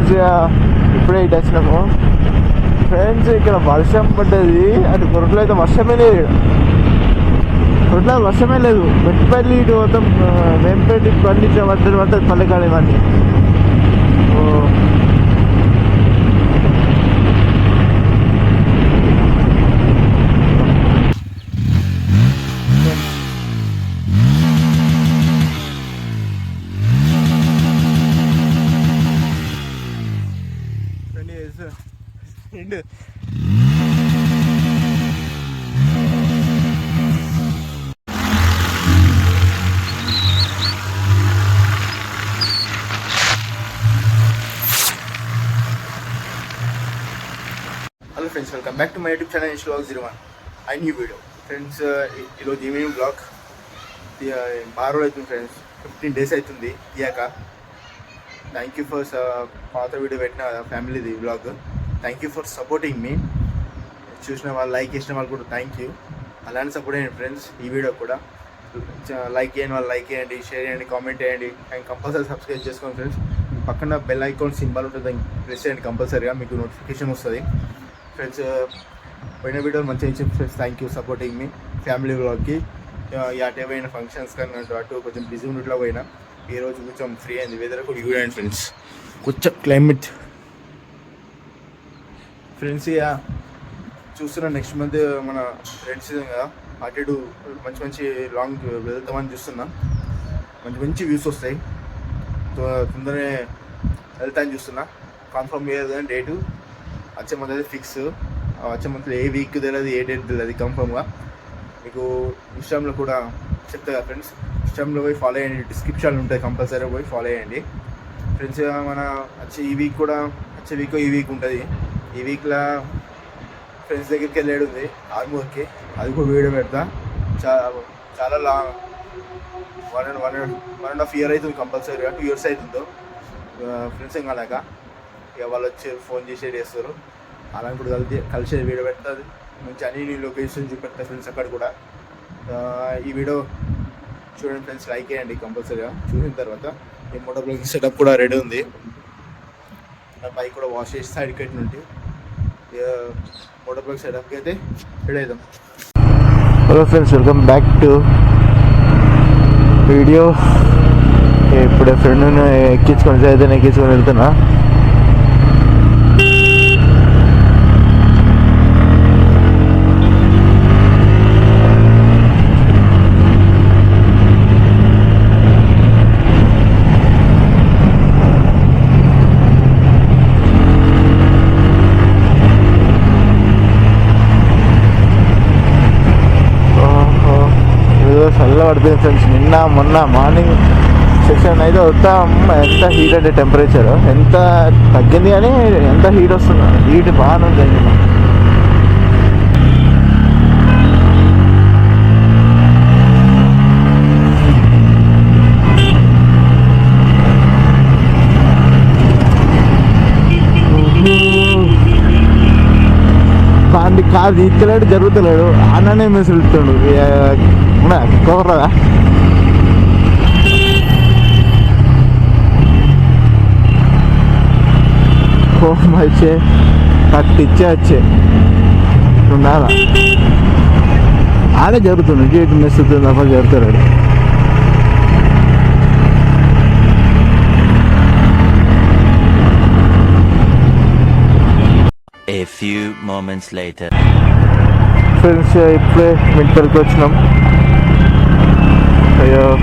Friends ఇప్పుడే ఇటు వచ్చినాము ఫ్రెండ్స్. ఇక్కడ వర్షం పడ్డది, అటు కొరట్లో అయితే వర్షమే లేదు, కొరట్లో వర్షమే లేదు. మెట్పల్లి ఇటు మొత్తం వేంపేట పండించిన పడ్డది పల్లెకాడ ఇవన్నీ. Hello friends, welcome back to my YouTube channel H201 I new video. Friends ఈరోజు ఈవినింగ్ బ్లాగ్ బాగా రోజులు అవుతుంది ఫ్రెండ్స్, 15 days అవుతుంది తీయాక. థ్యాంక్ యూ ఫర్ పాత వీడియో పెట్టిన ఫ్యామిలీది blog. Thank you for supporting మీ. చూసిన వాళ్ళు, లైక్ చేసిన వాళ్ళు కూడా థ్యాంక్ యూ. అలానే సపోర్ట్ చేయండి ఫ్రెండ్స్. ఈ వీడియో కూడా లైక్ చేయండి, వాళ్ళు లైక్ చేయండి, షేర్ చేయండి, కామెంట్ చేయండి, అండ్ కంపల్సరీ సబ్స్క్రైబ్ చేసుకోండి ఫ్రెండ్స్. పక్కన బెల్ ఐకాన్ సింబల్ ఉంటుంది, ప్రెస్ చేయండి కంపల్సరీగా, మీకు నోటిఫికేషన్ వస్తుంది ఫ్రెండ్స్. పోయిన వీడియోలు మంచిగా ఇచ్చిన ఫ్రెండ్స్, థ్యాంక్ యూ సపోర్టింగ్ మీ. ఫ్యామిలీ వ్లాగ్కి అటే పోయిన ఫంక్షన్స్ కానీ అటు కొంచెం బిజీ ఉన్నట్లో పోయినా. ఈరోజు కొంచెం ఫ్రీ అయింది, వెదర్ కూడా చూడండి ఫ్రెండ్స్, కొంచెం క్లైమేట్ ఫ్రెండ్స్. చూస్తున్నా నెక్స్ట్ మంత్ మన ఫ్రెండ్స్ కదా, అటు ఇటు మంచి మంచి లాంగ్ వెళ్తామని చూస్తున్నా. మంచి మంచి వ్యూస్ వస్తాయి, తొందరనే వెళ్తామని చూస్తున్నా. కన్ఫర్మ్ చేయదు కానీ డేటు వచ్చే మంత్ అయితే ఫిక్స్. వచ్చే మంత్లో ఏ వీక్ తెలియదు, ఏ డేట్ తెలియదు కన్ఫర్మ్గా. మీకు ఇన్స్టాగ్రామ్లో కూడా చెప్తా కదా ఫ్రెండ్స్, ఇన్స్టాగ్రామ్లో పోయి ఫాలో అయ్యండి, డిస్క్రిప్షన్లో ఉంటాయి, కంపల్సరీగా పోయి ఫాలో అయ్యండి ఫ్రెండ్స్. మన వచ్చే ఈ వీక్ కూడా, వచ్చే వీక్ ఈ వీక్ ఉంటుంది. ఈ వీక్లో ఫ్రెండ్స్ దగ్గరికి వెళ్ళేది ఉంది ఆర్మూర్కి, అది కూడా వీడియో పెడతా. చాలా లాంగ్ 1.5 year అవుతుంది కంపల్సరీగా, 2 years అవుతుందో ఫ్రెండ్స్. ఏం కాలేక ఇక వాళ్ళు వచ్చి ఫోన్ చేస్తారు, అలా కూడా కలిసి వీడియో పెడుతుంది. మంచి అన్ని లొకేషన్ చూపెడతారు ఫ్రెండ్స్ అక్కడ కూడా. ఈ వీడియో చూడండి ఫ్రెండ్స్, లైక్ చేయండి కంపల్సరీగా. చూసిన తర్వాత ఈ మోటార్ బ్లాగింగ్ సెటప్ కూడా రెడీ ఉంది. బైక్ కూడా వాష్ చేసి సైడ్ కట్ నుండి మోటార్ బ్లాగ్ సెటప్కి అయితే రెడీ అవుతాం. Hello friends, welcome back to video. ఇప్పుడే ఫ్రెండ్ని ఎక్కించుకొని వెళ్తున్నా. పడిపోయింది ఫ్రెండ్స్. నిన్న మొన్న మార్నింగ్ సెక్షన్ అయితే వస్తాం, ఎంత హీట్ అంటే టెంపరేచర్ ఎంత తగ్గింది కానీ ఎంత హీట్ వస్తుంది, హీట్ బాగానే ఉంది. వాడిని కారు తీర్చలేడు, జరుగుతలేడు, అన్ననే మెసులుతాడు. కోరదా కోపం వచ్చే కట్టిచ్చే వచ్చే ఉండాలా. ఆడే జరుగుతుంది, ఇటు మెసులుతుంది తప్ప జరుగుతాడు. A few moments later. Friends ఇప్పుడే మిట్పల్లికి వచ్చినాం.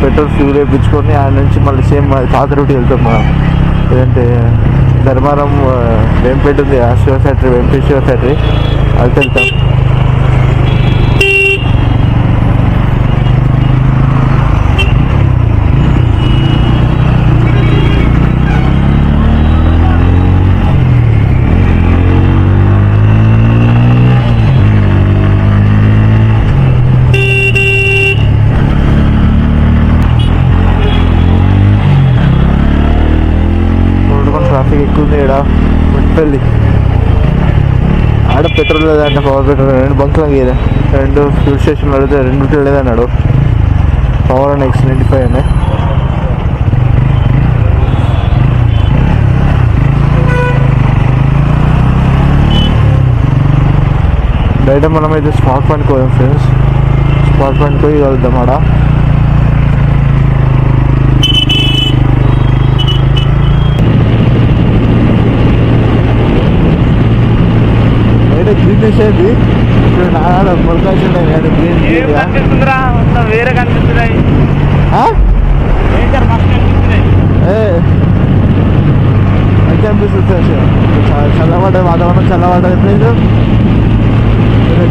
పెట్రోల్ ఫ్యూల్ వేయించుకొని ఆడ నుంచి మళ్ళీ సేమ్ పాత రూట్ వెళ్తాం. లేదంటే ధర్మారం వేంపేట ఉంది, ఆ శివ ఫ్యాక్టరీ, వేంపేట శివ ఫ్యాక్టరీ, అది వెళ్తాం. ఎక్కువ ఉంది ఇక్కడ మిట్పల్లి. ఆడ పెట్రోల్ లేదంటే, పవర్ పెట్రోల్ 2 బంకులు గీదా, 2 ఫ్యూల్ స్టేషన్లు అడిగితే 2 లేదన్నాడు. పవర్ అండ్ X95 అని బయట మనమైతే స్పాట్ పాయింట్కి పోదాం ఫ్రెండ్స్. స్పాట్ పాయింట్కి పోయి వెళ్దాం. ఆడ బయట గ్రీన్ వేసేది ఇప్పుడు నాన్న మొలకాల్సి ఉన్నాయి కానీ గ్రీన్ వేరే కనిపిస్తున్నాయి. మంచిగా అనిపిస్తుంది. చల్లబడ్డ వాతావరణం చల్లబడ్డది ప్లేస్.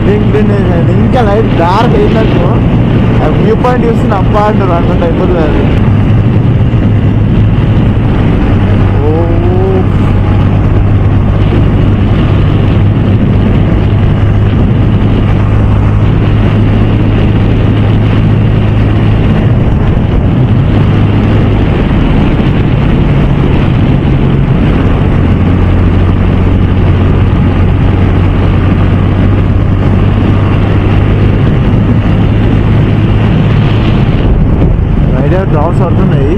గ్రీన్ గ్రీన్ వేసేది ఇంకా లైట్ డార్క్ అయిందనుకో వ్యూ పాయింట్ చూస్తున్న అబ్బా అంటారు అనుకుంటా అయిపోతుంది అది. డ్రాప్స్ పడుతున్నాయి.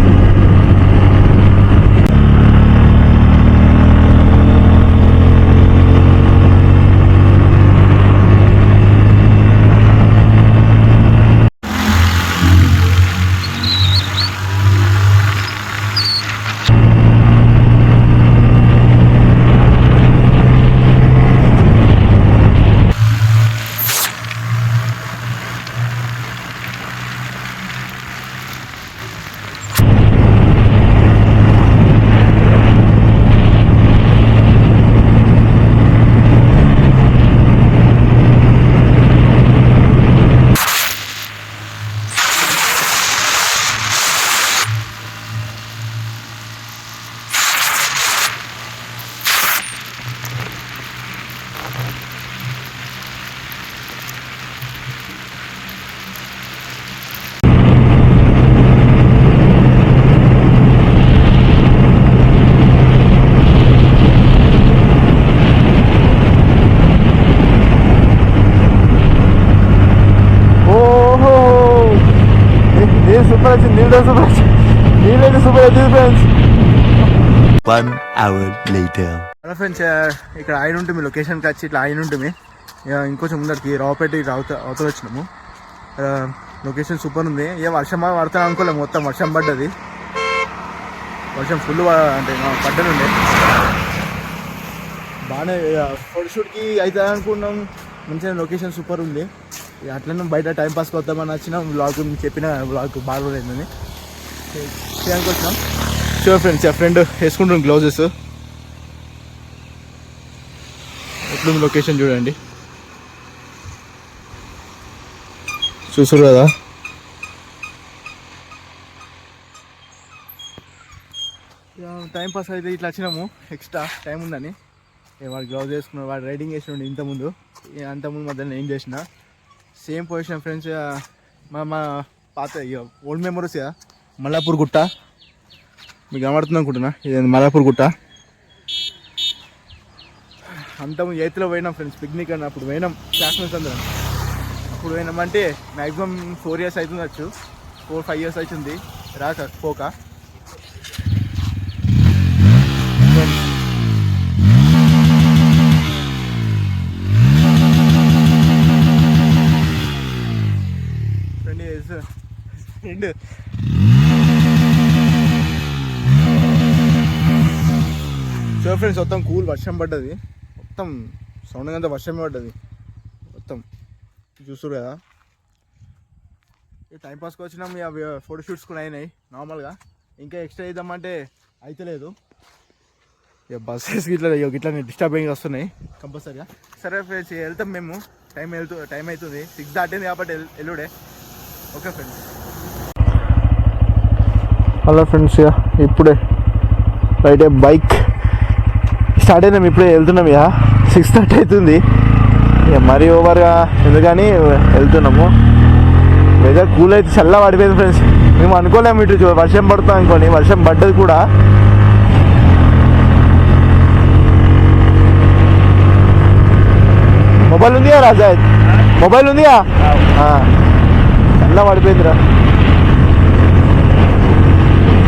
సూపర్ వచ్చింది. నీళ్ళైతే సూపర్ వచ్చింది friends. 1 hour later. Hello friends, ఇక్కడ ఆయన ఉంటుంది లొకేషన్కి వచ్చి ఇట్లా ఆయన ఉంటుంది. ఇంకొంచెం ముందరికి రావుపేట అవతల వచ్చినాము. లొకేషన్ సూపర్ ఉంది. వర్షం పడతాను అనుకోలేము, మొత్తం వర్షం పడ్డది. వర్షం ఫుల్ అంటే పడ్డనుండే బాగానే ఫోటోషూట్కి అవుతుంది అనుకున్నాం. మంచిగా లొకేషన్ సూపర్ ఉంది. అట్లనే బయట టైంపాస్కి వద్దామని వచ్చిన బ్లాగ్ చెప్పిన బ్లాగ్ బాగోలేదని చేయడానికి వచ్చినాం. షూర్ ఫ్రెండ్స్, ఫ్రెండ్ వేసుకుంటున్నాం గ్లౌజెస్. ఎట్లుంది లొకేషన్ చూడండి, చూసారు కదా. టైంపాస్ అయితే ఇట్లా వచ్చినాము, ఎక్స్ట్రా టైం ఉందని. వాడు గ్లౌజ్ వేసుకున్నాడు, వాడు రైడింగ్ చేసినాడు ఇంతకుముందు. అంతకుముందు మధ్యలో ఏం చేసిన సేమ్ పొజిషన్ ఫ్రెండ్స్. మా పాత ఓల్డ్ మెమరీస్ కదా, మల్లాపూర్ గుట్ట మీకు కనబడుతుంది అనుకుంటున్నా. ఇది మల్లాపూర్ గుట్ట. అంతకుముందు 8th పోయినాం ఫ్రెండ్స్ పిక్నిక్ అని. అప్పుడు పోయినాం క్లాస్మేట్స్ అందరం. అప్పుడు పోయినామంటే మ్యాక్సిమం 4 years అవుతుండొచ్చు, 4-5 years అవుతుంది రాక పోక. ఫ్రెండ్ సో ఫ్రెండ్స్ మొత్తం కూల్ వర్షం పడ్డది, మొత్తం సౌండ్ అంతా వర్షమే పడ్డది మొత్తం. చూస్తారు కదా. టైంపాస్కి వచ్చినాం. ఫోటోషూట్స్ కూడా అయినాయి నార్మల్గా. ఇంకా ఎక్స్ట్రా వేద్దామంటే అయితలేదు. ఇక బస్సెస్కి ఇట్లా డిస్టర్బింగ్ వస్తున్నాయి కంపల్సరీగా. సరే ఫ్రెండ్స్, వెళ్తాం మేము. టైం అవుతుంది, 6 దాటింది కాబట్టి ఎల్లుడే. Okay friends. హలో ఫ్రెండ్స్, ఇప్పుడే రైట్ బైక్ స్టార్ట్ అయినాం. ఇప్పుడే వెళ్తున్నాం. ఇక 6:30 అవుతుంది. ఇక మరీ ఓవర్గా ఎందుకని వెళ్తున్నాము. వెదర్ కూల్ అయితే చల్ల పడిపోయింది ఫ్రెండ్స్. మేము అనుకోలేము ఇటు వర్షం పడుతాం అనుకోని, వర్షం పడ్డది కూడా. మొబైల్ ఉందిగా రాజా, మొబైల్ ఉందిగా, చల్ల పడిపోయిందిరా.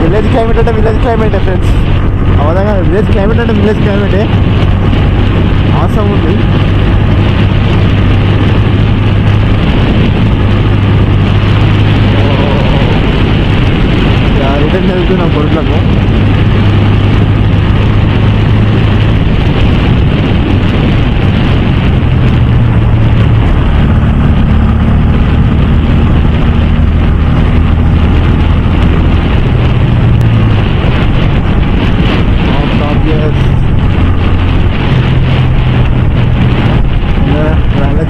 విలేజ్ క్లైమేట్ అంటే విలేజ్ క్లైమేటే ఫ్రెండ్స్. ఆ విధంగా విలేజ్ క్లైమేట్ అంటే విలేజ్ క్లైమేటే. ఆసం ఉంది. సైడ్ వెళ్తున్నాం కొడుకులకు.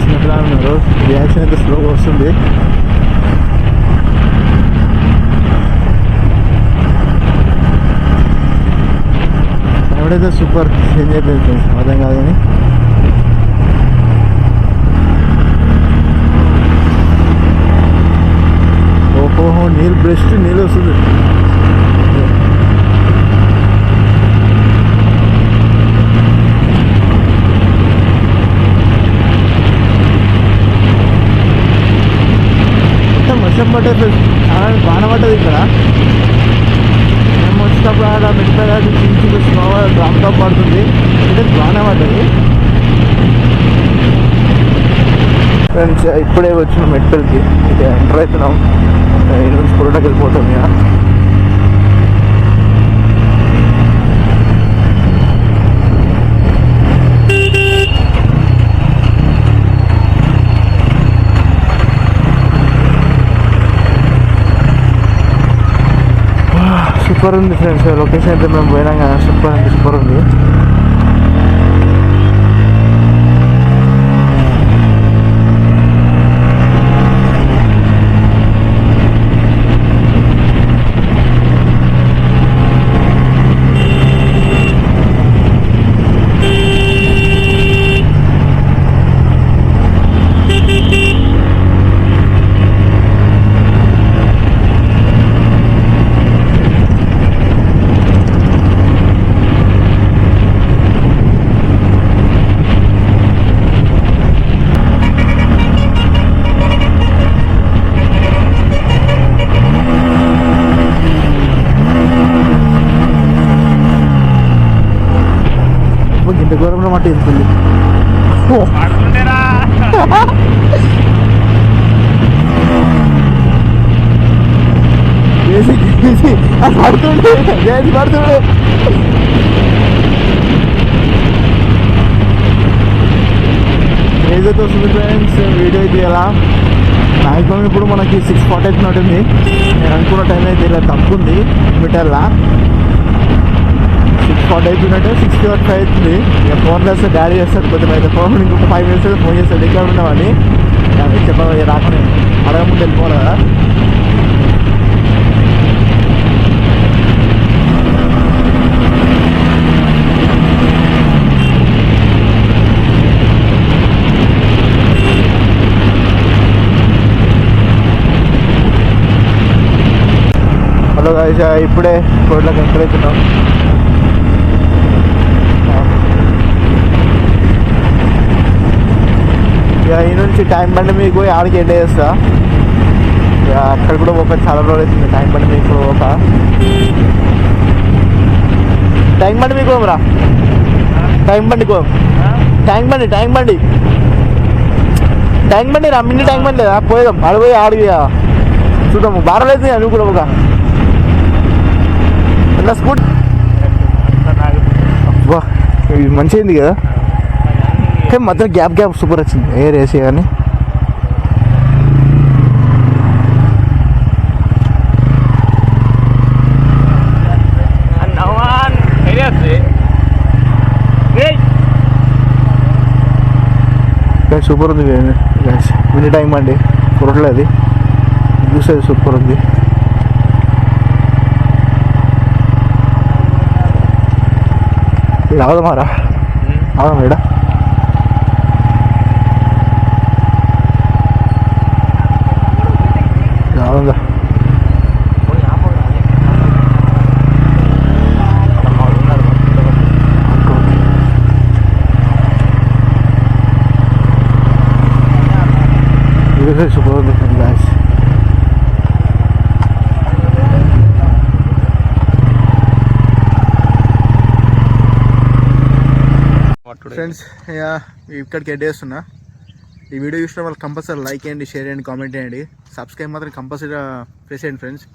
చిన్నపిల్లలు ఉన్నారు, రియాక్షన్ అయితే స్లోగా వస్తుంది. ఎవడైతే సూపర్ చేంజ్ అయిపోయింది అర్థం కాదు కానీ ఓహో నీళ్ళు బ్రెస్ట్ నీళ్ళు వస్తుంది. వర్షం పడ్డది, చాలా బాగా పడ్డది ఇక్కడ. మేము వచ్చినప్పుడు ఆడ మెట్ల చిన్న స్నో డ్రాప్తో పడుతుంది, అంటే బాగానే పడ్డది. ఫ్రెండ్స్ ఇప్పుడే వచ్చిన మెట్పల్కి ఇక ఎంటర్ అవుతున్నాం. ఈ నుంచి పొరటకి వెళ్ళిపోతాం ఇక. సూపర్ ఉంది ఫ్రెండ్స్, లొకేషన్ అయితే మేము పోయినాం కదా, సూపర్ అంటే సూపర్ ఉంది. ఇంత ఘోరంలో మట్టి వెళ్తుంది. పడుతుండే పడుతుండే ఏదైతే వస్తుంది ఫ్రెండ్స్, వీడియో అయితే ఎలా మ్యాక్సిమం ఇప్పుడు మనకి 6:40 అవుతున్నట్టుంది. నేను అనుకున్న టైం అయితే ఇలా తక్కువ ఉంది మీటర్లా. 6:40 అవుతున్నట్టు 6:45 అవుతుంది. ఇక ఫోన్ చేస్తే డాడీ చేస్తాడు, కొద్దిగా అయితే ఫోన్ ఇంకొక 5 minutes ఫోన్ చేస్తాడు ఎక్కడ ఉన్నామని చెప్పాలి. రాకుండా అడగముందు వెళ్ళిపోవాలి కదా. హలో గాయ్స్, ఇప్పుడే కోట్లోకి ఎంటర్ అవుతున్నాం. ఇక ఈ నుంచి ట్యాంక్ బండి మీకు పోయి ఆడికి ఎండ్ చేస్తా. ఇక అక్కడ కూడా ఒక చాలా రోజులు అవుతుంది ట్యాంక్ బండి మీకు ఒక ట్యాంక్ బండి మీకు రా ట్యాంక్ బండికో ట్యాంక్ బండి రా మిన్ని ట్యాంక్ బండి లేదా పోయేదాం ఆడిపోయి ఆడికి చూద్దాము. బాగా లేదు నువ్వు కూడా ఒక ఎలా స్కూట్ ఇది మంచిగా అయింది కదా. మధ్యలో గ్యాప్ సూపర్ వచ్చింది ఎయిర్ ఏసీ కానీ. సూపర్ ఉంది మినీ టైం అండి, పొరట్లేదు చూసేది సూపర్ ఉంది. రావదమారా అవునా మేడం, రావదా సూపర్ ఉంది గ్యాస్. ఫ్రెండ్స్ ఇక్కడికి ఎడ్ చేస్తున్నా. ఈ వీడియో చూసిన వాళ్ళు కంపల్సరీ లైక్ చేయండి, షేర్ చేయండి, కామెంట్ చేయండి, సబ్స్క్రైబ్ మాత్రం కంపల్సరీగా ప్రెస్ చేయండి ఫ్రెండ్స్.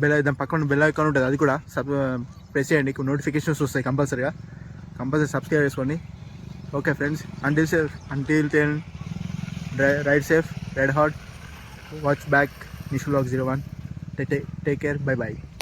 దాని పక్కన బెల్ ఐకాన్ ఉంటుంది, అది కూడా ప్రెస్ చేయండి, నోటిఫికేషన్స్ వస్తాయి కంపల్సరీ సబ్స్క్రైబ్ చేసుకోండి. Okay friends, until then ride safe, ride hard, watch back Nishu vlog 01. Take care, bye bye.